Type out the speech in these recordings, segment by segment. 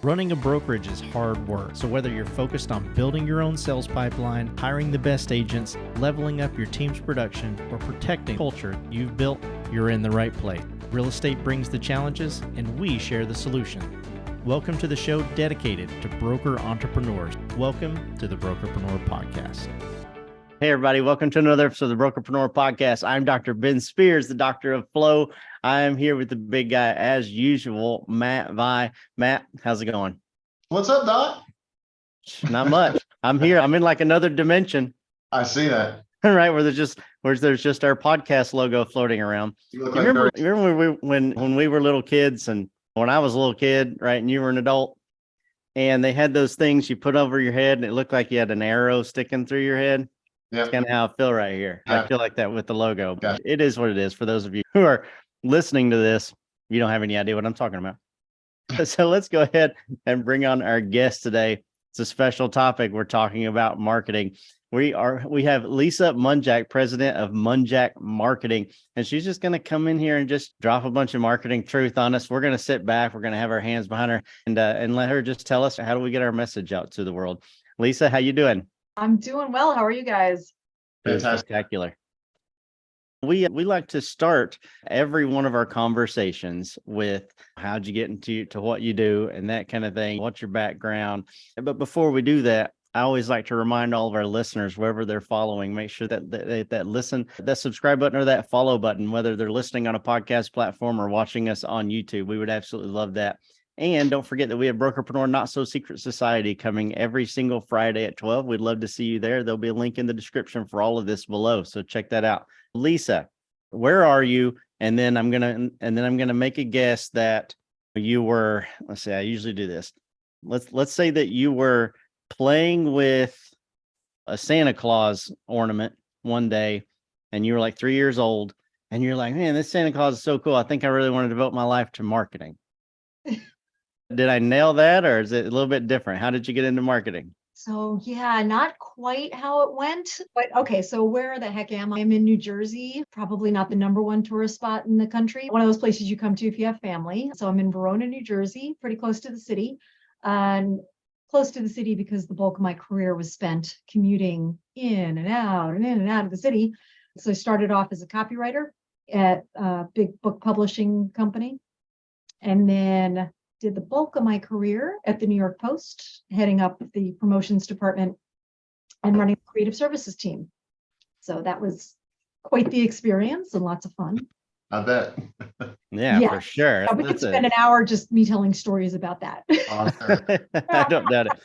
Running a brokerage is hard work, so whether you're focused on building your own sales pipeline, hiring the best agents, leveling up your team's production, or protecting culture you've built, you're in the right place. Real estate brings the challenges, and we share the solution. Welcome to the show dedicated to broker entrepreneurs. Welcome to the Brokerpreneur Podcast. Hey, everybody. Welcome to another episode of the Brokerpreneur Podcast. I'm Dr. Ben Spears, the Doctor of Flow. I am here with the big guy, as usual, Matt Vi. Matt, how's it going? What's up, Doc? Not much. I'm here. I'm in like another dimension. I see that. Right, where there's just our podcast logo floating around. You remember when we were little kids, and when I was a little kid, right, and you were an adult, and they had those things you put over your head, and it looked like you had an arrow sticking through your head. Yeah, that's kind of how I feel right here. Yeah. I feel like that with the logo. Yeah. It is what it is. For those of you who are listening to this, you don't have any idea what I'm talking about. So let's go ahead and bring on our guest today. It's a special topic. We're talking about marketing. We have Lisa Munjack, President of Munjack Marketing, and she's just going to come in here and just drop a bunch of marketing truth on us. We're going to sit back. We're going to have our hands behind her and let her just tell us, how do we get our message out to the world? Lisa, how you doing? I'm doing well. How are you guys? Fantastic. Spectacular. We like to start every one of our conversations with how'd you get into what you do and that kind of thing. What's your background? But before we do that, I always like to remind all of our listeners, wherever they're following, make sure that subscribe button or that follow button, whether they're listening on a podcast platform or watching us on YouTube. We would absolutely love that. And don't forget that we have Brokerpreneur Not So Secret Society coming every single Friday at 12. We'd love to see you there. There'll be a link in the description for all of this below. So check that out. Lisa, where are you? And then I'm gonna make a guess that you were, let's say I usually do this. Let's say that you were playing with a Santa Claus ornament one day, and you were like 3 years old, and you're like, man, this Santa Claus is so cool. I think I really want to devote my life to marketing. Did I nail that, or is it a little bit different? How did you get into marketing? So yeah, not quite how it went, but okay. So where the heck am I? I'm in New Jersey, probably not the number one tourist spot in the country. One of those places you come to if you have family. So I'm in Verona, New Jersey, pretty close to the city, and close to the city because the bulk of my career was spent commuting in and out of the city. So I started off as a copywriter at a big book publishing company, and then did the bulk of my career at the New York Post, heading up the promotions department and running the creative services team. So that was quite the experience and lots of fun. I bet. Yeah, for sure. We could spend an hour just me telling stories about that. Awesome. I don't doubt it.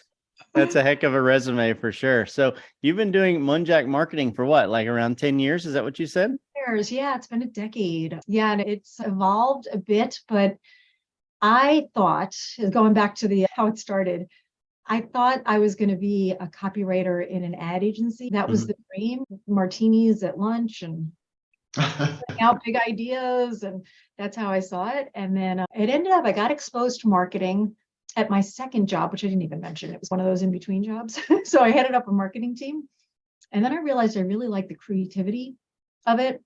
That's a heck of a resume for sure. So you've been doing Munjack Marketing for what, like around 10 years? Is that what you said? Years. Yeah, it's been a decade. Yeah, and it's evolved a bit, but I thought, going back to how it started, I thought I was going to be a copywriter in an ad agency. That was the dream. Martinis at lunch and putting out big ideas. And that's how I saw it. And then it ended up, I got exposed to marketing at my second job, which I didn't even mention. It was one of those in-between jobs. So I headed up a marketing team. And then I realized I really liked the creativity of it.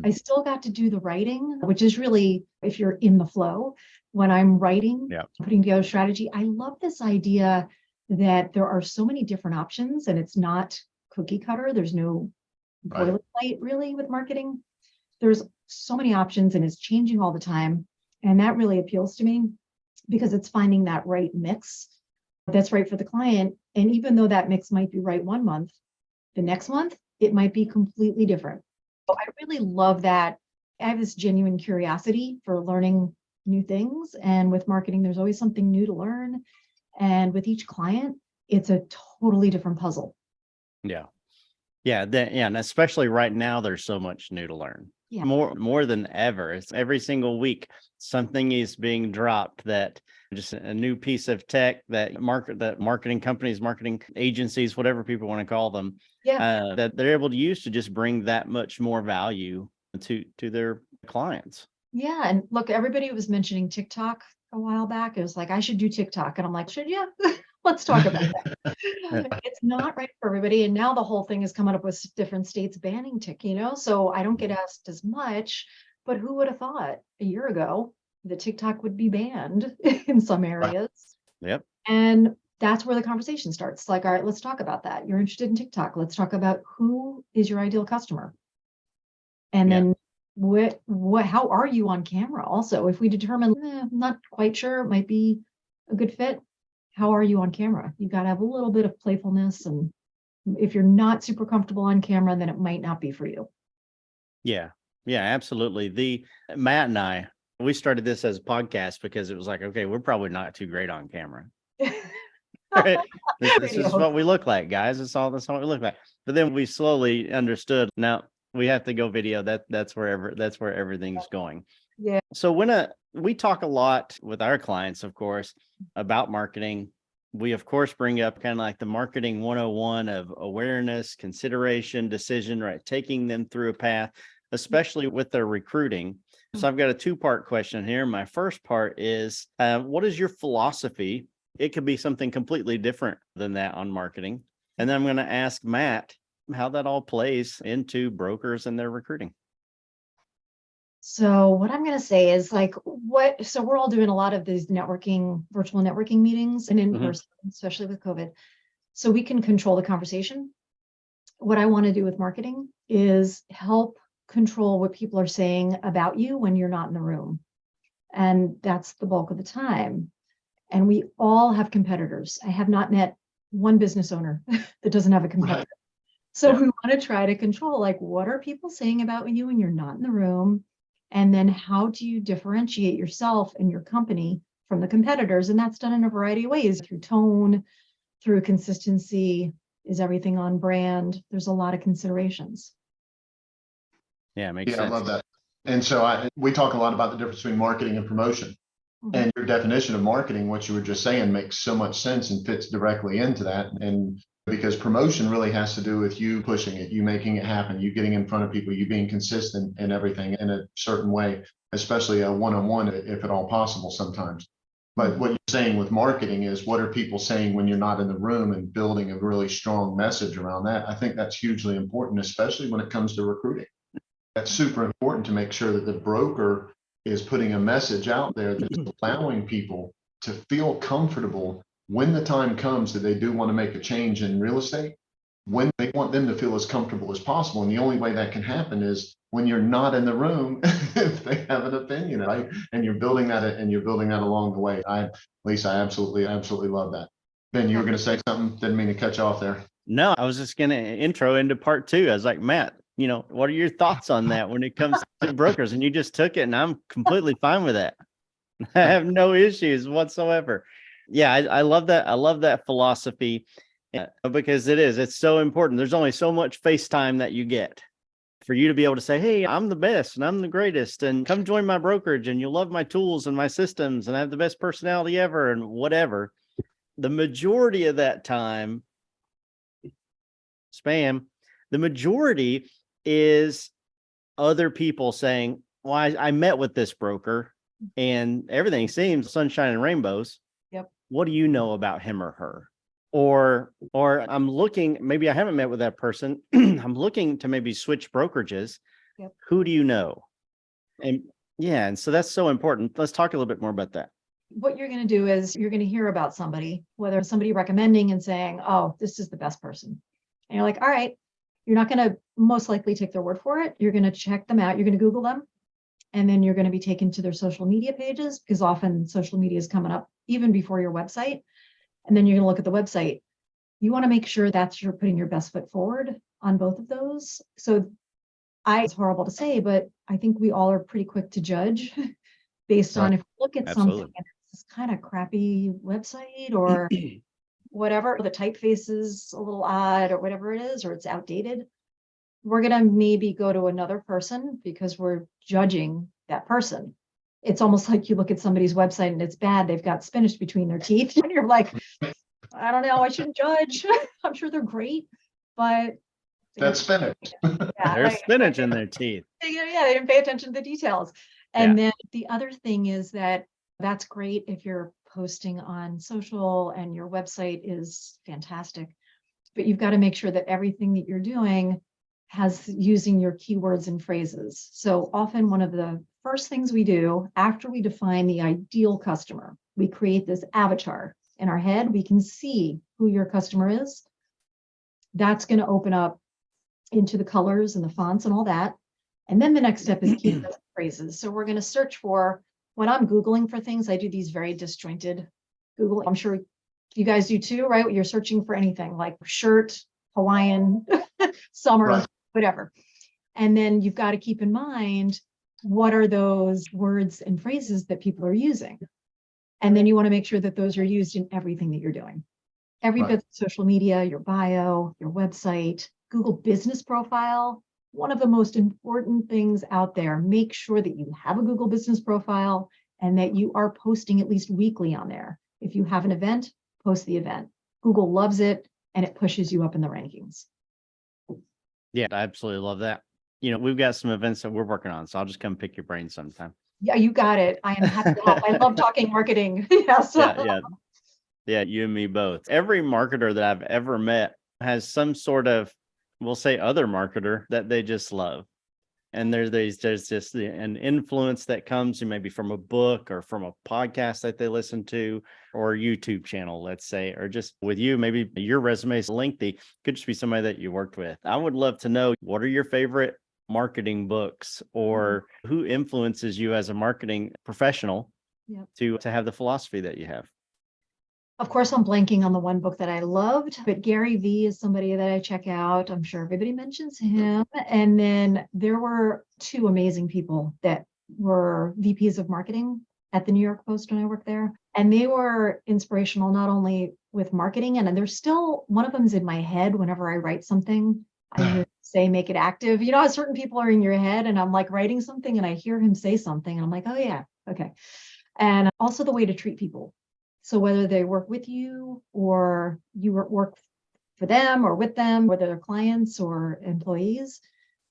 I still got to do the writing, which is really, if you're in the flow, when I'm writing, putting together strategy, I love this idea that there are so many different options and it's not cookie cutter. There's no boilerplate really with marketing. There's so many options and it's changing all the time. And that really appeals to me because it's finding that right mix that's right for the client. And even though that mix might be right one month, the next month, it might be completely different. So I really love that. I have this genuine curiosity for learning new things. And with marketing, there's always something new to learn. And with each client, it's a totally different puzzle. Yeah. And especially right now, there's so much new to learn. Yeah. More than ever. It's every single week, something is being dropped that just a new piece of tech that marketing companies, marketing agencies, whatever people want to call them, that they're able to use to just bring that much more value to their clients. Yeah. And look, everybody was mentioning TikTok a while back. It was like, I should do TikTok. And I'm like, should you? Let's talk about that. It's not right for everybody. And now the whole thing is coming up with different states banning TikTok, so I don't get asked as much, but who would have thought a year ago that TikTok would be banned in some areas? Yep. And that's where the conversation starts. Like, all right, let's talk about that. You're interested in TikTok. Let's talk about who is your ideal customer. And Yeah. then how are you on camera? Also, if we determine, I'm not quite sure, it might be a good fit. How are you on camera? You got to have a little bit of playfulness. And if you're not super comfortable on camera, then it might not be for you. Yeah. Yeah, absolutely. Matt and I, we started this as a podcast because it was like, okay, we're probably not too great on camera. Right? This is what we look like, guys. That's what we look like. But then we slowly understood. Now we have to go video. That's where everything's going. Yeah. So when we talk a lot with our clients, of course, about marketing, we of course bring up kind of like the marketing 101 of awareness, consideration, decision, right? Taking them through a path, especially with their recruiting. So I've got a 2-part question here. My first part is, what is your philosophy? It could be something completely different than that on marketing. And then I'm going to ask Matt how that all plays into brokers and their recruiting. So what I'm going to say is so we're all doing a lot of these virtual networking meetings and in person, especially with COVID. So we can control the conversation. What I want to do with marketing is help control what people are saying about you when you're not in the room. And that's the bulk of the time. And we all have competitors. I have not met one business owner that doesn't have a competitor. Right. So we want to try to control, what are people saying about you when you're not in the room? And then how do you differentiate yourself and your company from the competitors? And that's done in a variety of ways, through tone, through consistency. Is everything on brand? There's a lot of considerations. Yeah, makes sense. I love that. And so we talk a lot about the difference between marketing and promotion. And your definition of marketing, what you were just saying, makes so much sense and fits directly into that. And because promotion really has to do with you pushing it, you making it happen, you getting in front of people, you being consistent in everything in a certain way, especially a one-on-one, if at all possible sometimes. But what you're saying with marketing is, what are people saying when you're not in the room, and building a really strong message around that. I think that's hugely important, especially when it comes to recruiting. That's super important to make sure that the broker is putting a message out there that's allowing people to feel comfortable when the time comes that they do want to make a change in real estate, when they want them to feel as comfortable as possible. And the only way that can happen is when you're not in the room, if they have an opinion, right? And you're building that along the way. Lisa, I absolutely love that. Ben, you were going to say something? Didn't mean to cut you off there. No, I was just going to intro into part 2. I was like, Matt, what are your thoughts on that when it comes to brokers? And you just took it, and I'm completely fine with that. I have no issues whatsoever. Yeah, I love that. I love that philosophy, because it's so important. There's only so much FaceTime that you get for you to be able to say, hey, I'm the best and I'm the greatest, and come join my brokerage and you'll love my tools and my systems and I have the best personality ever and whatever. The majority of that time, spam, the majority is other people saying, well, I met with this broker and everything seems sunshine and rainbows. Yep. What do you know about him or her? Or I'm looking, maybe I haven't met with that person. I'm looking to maybe switch brokerages. Yep. Who do you know? And so that's so important. Let's talk a little bit more about that. What you're going to do is you're going to hear about somebody, whether somebody recommending and saying, oh, this is the best person. And you're like, all right, you're not going to most likely take their word for it. You're going to check them out. You're going to Google them. And then you're going to be taken to their social media pages, because often social media is coming up even before your website. And then you're going to look at the website. You want to make sure that you're putting your best foot forward on both of those. So it's horrible to say, but I think we all are pretty quick to judge based on if we look at something and it's this kind of crappy website or whatever, the typeface is a little odd or whatever it is, or it's outdated. We're going to maybe go to another person because we're judging that person. It's almost like you look at somebody's website and it's bad. They've got spinach between their teeth. And you're like, I don't know. I shouldn't judge. I'm sure they're great, but that's spinach. Yeah, there's spinach in their teeth. Yeah, they didn't pay attention to the details. And then the other thing is that's great if you're posting on social and your website is fantastic, but you've got to make sure that everything that you're doing has using your keywords and phrases. So often one of the first things we do after we define the ideal customer, we create this avatar. in our head, we can see who your customer is. That's going to open up into the colors and the fonts and all that. And then the next step is keywords phrases. So we're going to search for, when I'm Googling for things, I do these very disjointed Google. I'm sure you guys do too, right? You're searching for anything like shirt, Hawaiian, summer, Right. whatever. And then you've got to keep in mind, what are those words and phrases that people are using? And then you want to make sure that those are used in everything that you're doing. Every Right. bit of social media, your bio, your website, Google business profile, one of the most important things out there. Make sure that you have a Google business profile and that you are posting at least weekly on there. If you have an event, post the event. Google loves it and it pushes you up in the rankings. Yeah, I absolutely love that. We've got some events that we're working on, so I'll just come pick your brain sometime. Yeah, you got it. I am happy to help. I love talking marketing. Yes. Yeah, you and me both. Every marketer that I've ever met has some sort of, we'll say, other marketer that they just love. And there's just an influence that comes maybe from a book or from a podcast that they listen to, or a YouTube channel, let's say, or just with you, maybe your resume is lengthy. Could just be somebody that you worked with. I would love to know, what are your favorite marketing books, or who influences you as a marketing professional to have the philosophy that you have? Of course, I'm blanking on the one book that I loved, but Gary Vee is somebody that I check out. I'm sure everybody mentions him. And then there were two amazing people that were VPs of marketing at the New York Post when I worked there. And they were inspirational, not only with marketing, and there's still, one of them's in my head whenever I write something. I hear him say, make it active. Certain people are in your head, and I'm like writing something and I hear him say something and I'm like, oh yeah, okay. And also the way to treat people. So whether they work with you or you work for them or with them, whether they're clients or employees,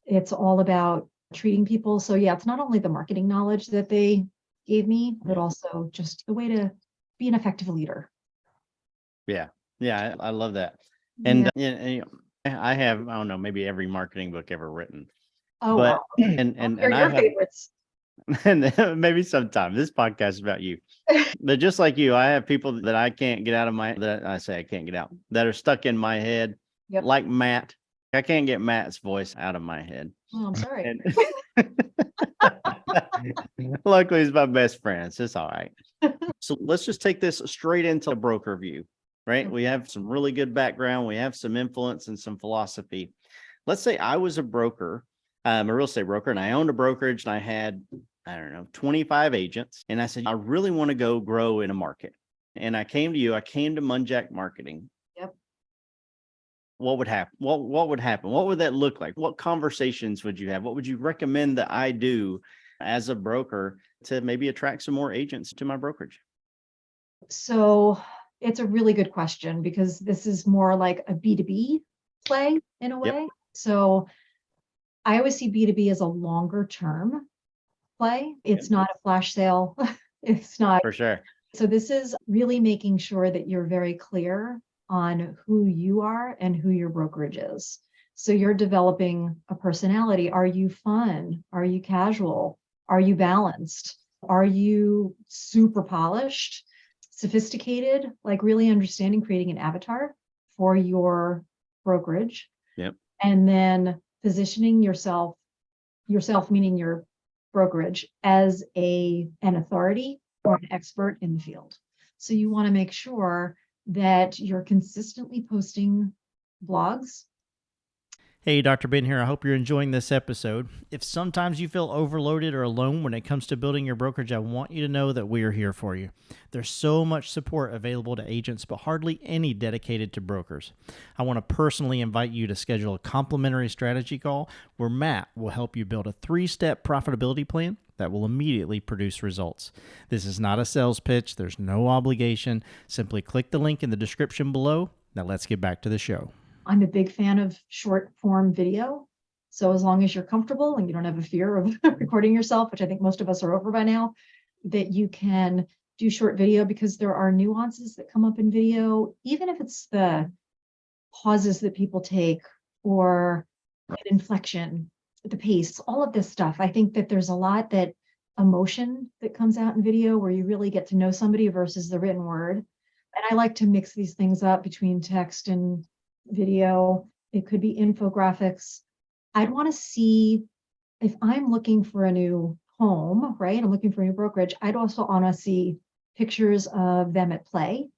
it's all about treating people. So yeah, it's not only the marketing knowledge that they gave me, but also just the way to be an effective leader. Yeah, I love that. And I have, I don't know, maybe every marketing book ever written. Oh, but wow. and They're I your have, favorites. and maybe sometime this podcast is about you. But just like you, I have people that I can't get out of that I say I can't get out, that are stuck in my head. Yep. Like Matt. I can't get Matt's voice out of my head. Oh, I'm sorry. And luckily, he's my best friend, so it's all right. So let's just take this straight into the broker view, right? We have some really good background. We have some influence and some philosophy. Let's say I was a broker, a real estate broker, and I owned a brokerage, and I had, 25 agents. And I said, I really want to go grow in a market. And I came to you. I came to Munjack Marketing. Yep. What would happen? What would happen? What would that look like? What conversations would you have? What would you recommend that I do as a broker to maybe attract some more agents to my brokerage? So it's a really good question, because this is more like a B2B play in a way. Yep. So I always see B2B as a longer term play. It's not a flash sale. It's not. For sure. So this is really making sure that you're very clear on who you are and who your brokerage is. So you're developing a personality. Are you fun? Are you casual? Are you balanced? Are you super polished, sophisticated, like really understanding, creating an avatar for your brokerage? Yep. And then positioning yourself meaning your brokerage, as an authority or an expert in the field. So you want to make sure that you're consistently posting blogs. Hey, Dr. Ben here. I hope you're enjoying this episode. If sometimes you feel overloaded or alone when it comes to building your brokerage, I want you to know that we are here for you. There's so much support available to agents, but hardly any dedicated to brokers. I want to personally invite you to schedule a complimentary strategy call where Matt will help you build a 3-step profitability plan that will immediately produce results. This is not a sales pitch. There's no obligation. Simply click the link in the description below. Now let's get back to the show. I'm a big fan of short form video. So as long as you're comfortable and you don't have a fear of recording yourself, which I think most of us are over by now, that you can do short video, because there are nuances that come up in video, even if it's the pauses that people take or an inflection, the pace, all of this stuff. I think that there's a lot that emotion that comes out in video where you really get to know somebody versus the written word. And I like to mix these things up between text and video. It could be infographics. I'd want to see if I'm looking for a new home, right? I'm looking for a new brokerage. I'd also want to see pictures of them at play.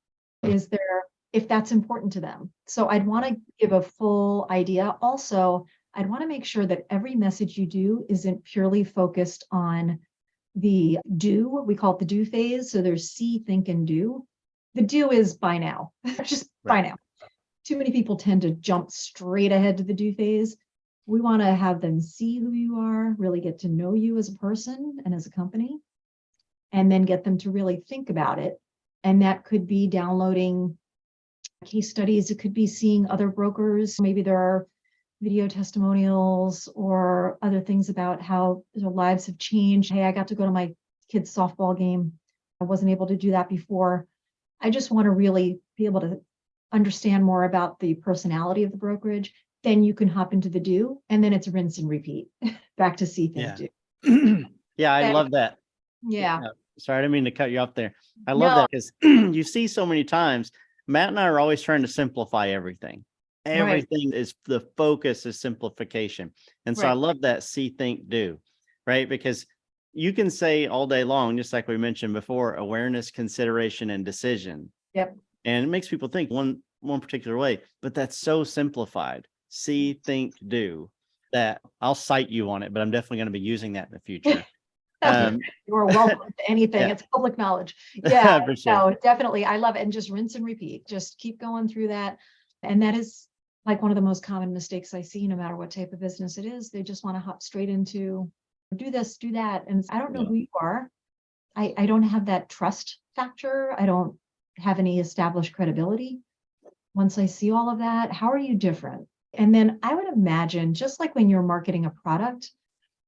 Is there, if that's important to them. So I'd want to give a full idea. Also, I'd want to make sure that every message you do isn't purely focused on the do. We call it the do phase. So there's see, think, and do. The do is buy now, just buy now. Too many people tend to jump straight ahead to the do phase. We want to have them see who you are, really get to know you as a person and as a company, and then get them to really think about it. And that could be downloading case studies. It could be seeing other brokers. Maybe there are video testimonials or other things about how their lives have changed. Hey, I got to go to my kid's softball game. I wasn't able to do that before. I just want to really be able to understand more about the personality of the brokerage. Then you can hop into the do, and then it's rinse and repeat back to see, think, do. Yeah, I love that. Yeah. Sorry, I didn't mean to cut you off there. I love that because you see so many times, Matt and I are always trying to simplify everything. Everything is, the focus is simplification. And so I love that see, think, do, right? Because you can say all day long, just like we mentioned before, awareness, consideration, and decision. Yep. And it makes people think one particular way, but that's so simplified. See, think, do. That I'll cite you on it, but I'm definitely going to be using that in the future. You're welcome to anything. It's public knowledge. Yeah, For sure. no, definitely. I love it. And just rinse and repeat. Just keep going through that. And that is like one of the most common mistakes I see, no matter what type of business it is. They just want to hop straight into do this, do that. And I don't know who you are. I don't have that trust factor. I don't have any established credibility. Once I see all of that, how are you different? And then I would imagine, just like when you're marketing a product,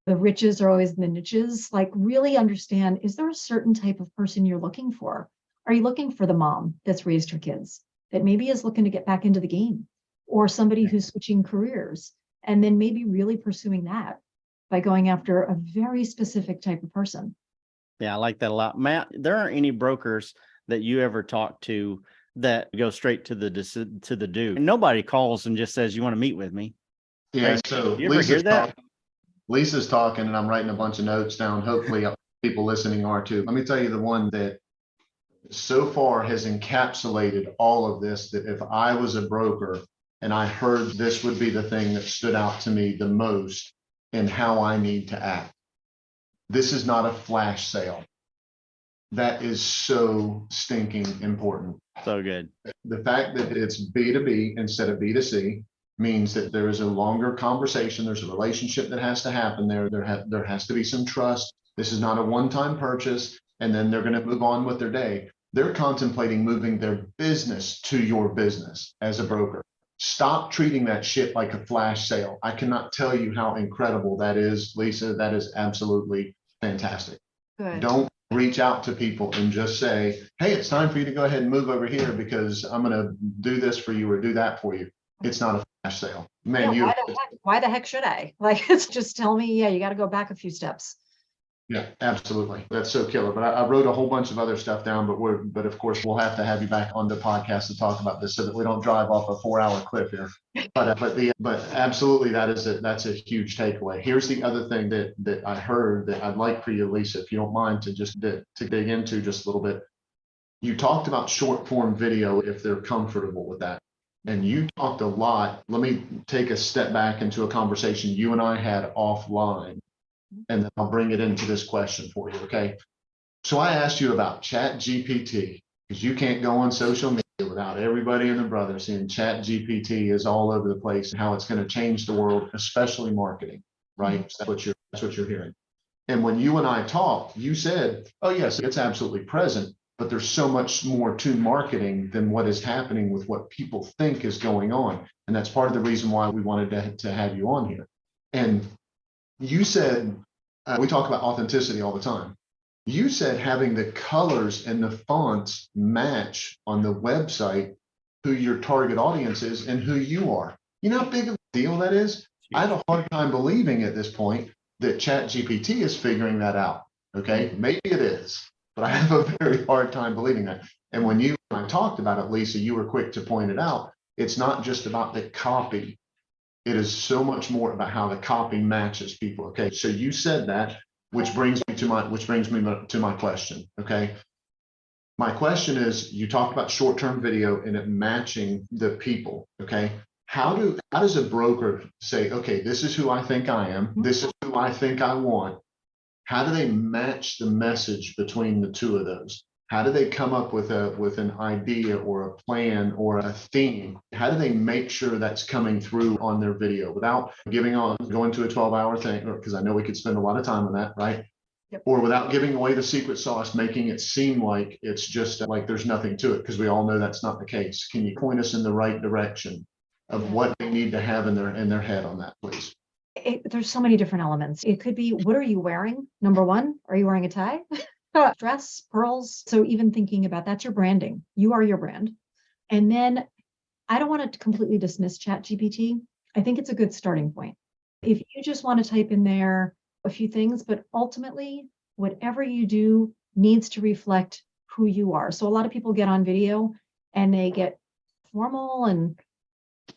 the riches are always in the niches. Like, really understand, is there a certain type of person you're looking for? Are you looking for the mom that's raised her kids, that maybe is looking to get back into the game, or somebody who's switching careers, and then maybe really pursuing that by going after a very specific type of person? Yeah, I like that a lot. Matt, there aren't any brokers that you ever talk to that go straight to the do. Nobody calls and just says, you want to meet with me? Yeah. Right? So You ever hear that? Lisa's talking and I'm writing a bunch of notes down. Hopefully people listening are too. Let me tell you the one that so far has encapsulated all of this, that if I was a broker and I heard this would be the thing that stood out to me the most in how I need to act. This is not a flash sale. That is so stinking important. So good. The fact that it's B2B instead of B2C means that there is a longer conversation. There's a relationship that has to happen there. There has to be some trust. This is not a one-time purchase, and then they're going to move on with their day. They're contemplating moving their business to your business as a broker. Stop treating that shit like a flash sale. I cannot tell you how incredible that is, Lisa. That is absolutely fantastic. Good. Don't reach out to people and just say, hey, it's time for you to go ahead and move over here because I'm going to do this for you or do that for you. It's not a flash sale. Man, Yeah, why the heck should I? Like, it's just tell me, yeah, you got to go back a few steps. Yeah, absolutely. That's so killer. But I wrote a whole bunch of other stuff down, but of course we'll have to have you back on the podcast to talk about this so that we don't drive off a 4-hour clip here. But absolutely, that's a huge takeaway. Here's the other thing that I heard that I'd like for you, Lisa, if you don't mind, to just to dig into just a little bit. You talked about short form video if they're comfortable with that. And you talked a lot. Let me take a step back into a conversation you and I had offline. And then I'll bring it into this question for you, okay? So I asked you about Chat GPT, because you can't go on social media without everybody and their brother seeing Chat GPT is all over the place and how it's going to change the world, especially marketing, right? So that's what you're hearing. And when you and I talked, you said, oh yes, it's absolutely present, but there's so much more to marketing than what is happening with what people think is going on. And that's part of the reason why we wanted to have you on here. And you said, we talk about authenticity all the time. You said having the colors and the fonts match on the website who your target audience is and who you are. You know how big of a deal that is? I have a hard time believing at this point that Chat GPT is figuring that out. Okay, maybe it is, but I have a very hard time believing that. And when I I talked about it, Lisa, you were quick to point it out. It's not just about the copy. It is so much more about how the copy matches people. Okay. So you said that, which brings me to my question. Okay. My question is, you talked about short-term video and it matching the people. Okay. How does a broker say, okay, this is who I think I am. This is who I think I want. How do they match the message between the two of those? How do they come up with an idea or a plan or a theme? How do they make sure that's coming through on their video without going to a 12-hour thing? Because I know we could spend a lot of time on that, right? Yep. Or without giving away the secret sauce, making it seem like it's just like there's nothing to it, because we all know that's not the case. Can you point us in the right direction of what they need to have in their head on that, please? There's so many different elements. It could be, what are you wearing? Number one, are you wearing a tie? Dress, pearls. So even thinking about that's your branding. You are your brand. And then I don't want to completely dismiss ChatGPT. I think it's a good starting point. If you just want to type in there a few things, but ultimately, whatever you do needs to reflect who you are. So a lot of people get on video and they get formal and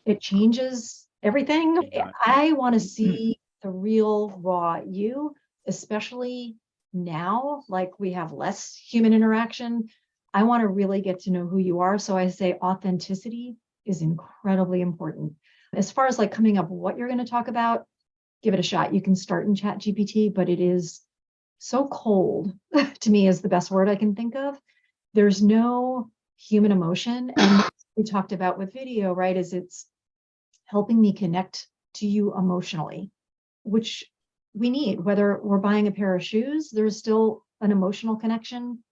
it changes everything. I want to see the real raw you, especially now, like we have less human interaction. I want to really get to know who you are. So I say authenticity is incredibly important. As far as like coming up with what you're going to talk about, give it a shot. You can start in ChatGPT, but it is so cold to me is the best word I can think of. There's no human emotion. And we talked about with video, right, is it's helping me connect to you emotionally, which we need. Whether we're buying a pair of shoes, there's still an emotional connection,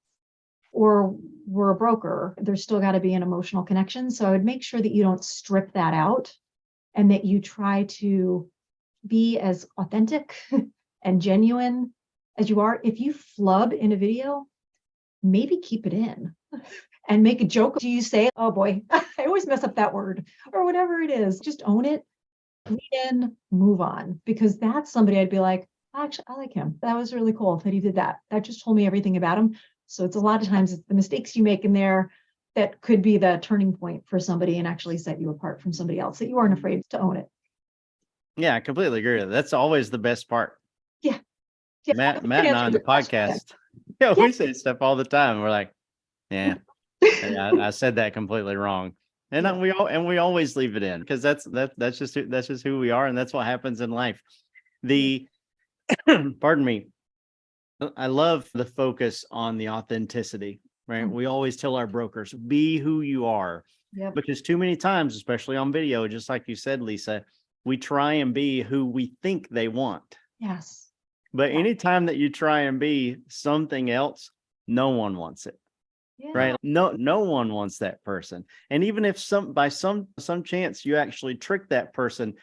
or we're a broker, there's still got to be an emotional connection. So I would make sure that you don't strip that out and that you try to be as authentic and genuine as you are. If you flub in a video, maybe keep it in and make a joke. Do you say, oh boy, I always mess up that word, or whatever it is? Just own it, lean in, move on, because that's somebody I'd be like, actually, I like him. That was really cool that he did that. That just told me everything about him. So it's a lot of times it's the mistakes you make in there that could be the turning point for somebody and actually set you apart from somebody else, that you aren't afraid to own it. Yeah, I completely agree with that. That's always the best part. Yeah. Matt and I on the podcast, we say stuff all the time. We're like, yeah, I said that completely wrong. And we always leave it in, because that's just who we are, and that's what happens in life. Pardon me. I love the focus on the authenticity, right? We always tell our brokers, be who you are. Yep. Because too many times, especially on video, just like you said, Lisa, we try and be who we think they want. Yes. But anytime that you try and be something else, no one wants it. Yeah. Right? No one wants that person. And even if by some chance you actually trick that person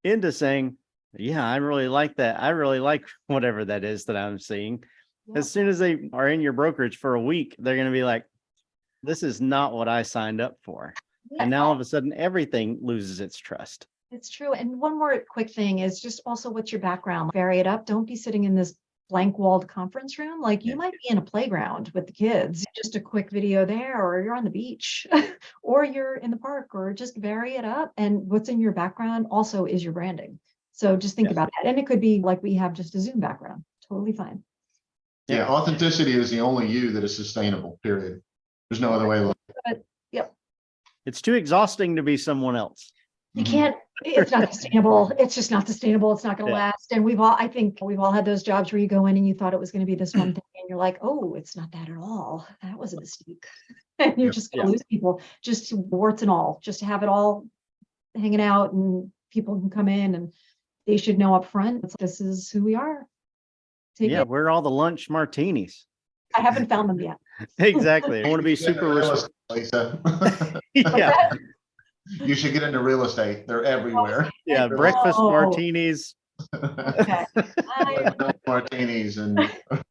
into saying, yeah, I really like that. I really like whatever that is that I'm seeing. Yeah. As soon as they are in your brokerage for a week, they're going to be like, this is not what I signed up for. Yeah. And now all of a sudden, everything loses its trust. It's true. And one more quick thing is just also, what's your background? Vary it up. Don't be sitting in this blank walled conference room. Like you might be in a playground with the kids, just a quick video there, or you're on the beach or you're in the park, or just vary it up. And what's in your background also is your branding. So just think about that. And it could be like we have just a Zoom background. Totally fine. Yeah. Authenticity is the only you that is sustainable, period. There's no other way to look at it. Yep. It's too exhausting to be someone else. You can't, it's not sustainable. It's just not sustainable. It's not going to last. And I think we've all had those jobs where you go in and you thought it was going to be this one thing and you're like, oh, it's not that at all. That was a mistake. And you're just going to lose people, just warts and all, just to have it all hanging out, and people can come in and they should know up front, this is who we are. Where are all the lunch martinis? I haven't found them yet. Exactly. I want to be super Lisa. Yeah. You should get into real estate. They're everywhere. Yeah, breakfast martinis. Okay. Martinis and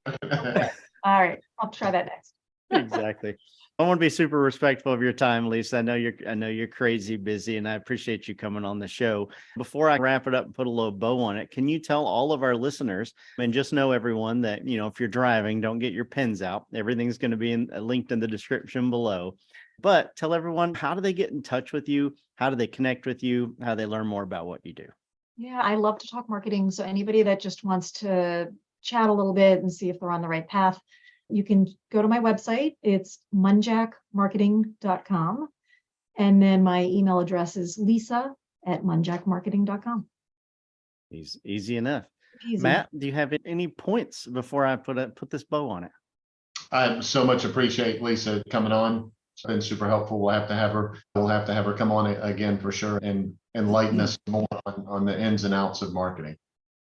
Okay. All right. I'll try that next. Exactly. I want to be super respectful of your time, Lisa. I know you're crazy busy, and I appreciate you coming on the show. Before I wrap it up and put a little bow on it, can you tell all of our listeners, and just know everyone that, if you're driving, don't get your pens out. Everything's going to be linked in the description below. But tell everyone, how do they get in touch with you? How do they connect with you? How do they learn more about what you do? Yeah, I love to talk marketing. So anybody that just wants to chat a little bit and see if they're on the right path, you can go to my website. It's munjackmarketing.com. And then my email address is lisa@munjackmarketing.com. Easy enough. Easy. Matt, do you have any points before I put this bow on it? I so much appreciate Lisa coming on. It's been super helpful. We'll have to have her come on again for sure and enlighten us more on the ins and outs of marketing.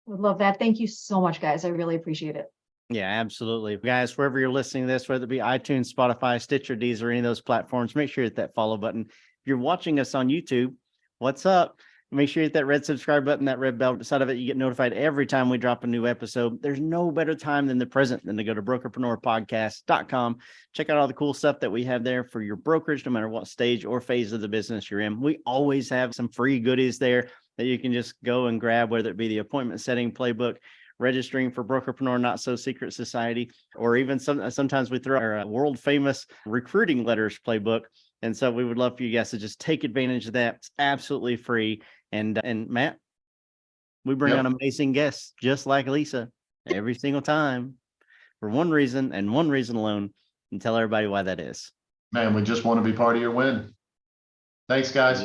Would love that. Thank you so much, guys. I really appreciate it. Yeah, absolutely. Guys, wherever you're listening to this, whether it be iTunes, Spotify, Stitcher, Deezer, or any of those platforms, make sure you hit that follow button. If you're watching us on YouTube, what's up? Make sure you hit that red subscribe button, that red bell beside of it. You get notified every time we drop a new episode. There's no better time than the present than to go to brokerpreneurpodcast.com. Check out all the cool stuff that we have there for your brokerage, no matter what stage or phase of the business you're in. We always have some free goodies there that you can just go and grab, whether it be the appointment setting playbook, registering for Brokerpreneur Not So Secret Society, or even sometimes we throw our world famous recruiting letters playbook. And so we would love for you guys to just take advantage of that. It's absolutely free. And Matt, we bring on amazing guests just like Lisa every single time for one reason and one reason alone, and tell everybody why that is. Man, we just want to be part of your win. Thanks, guys.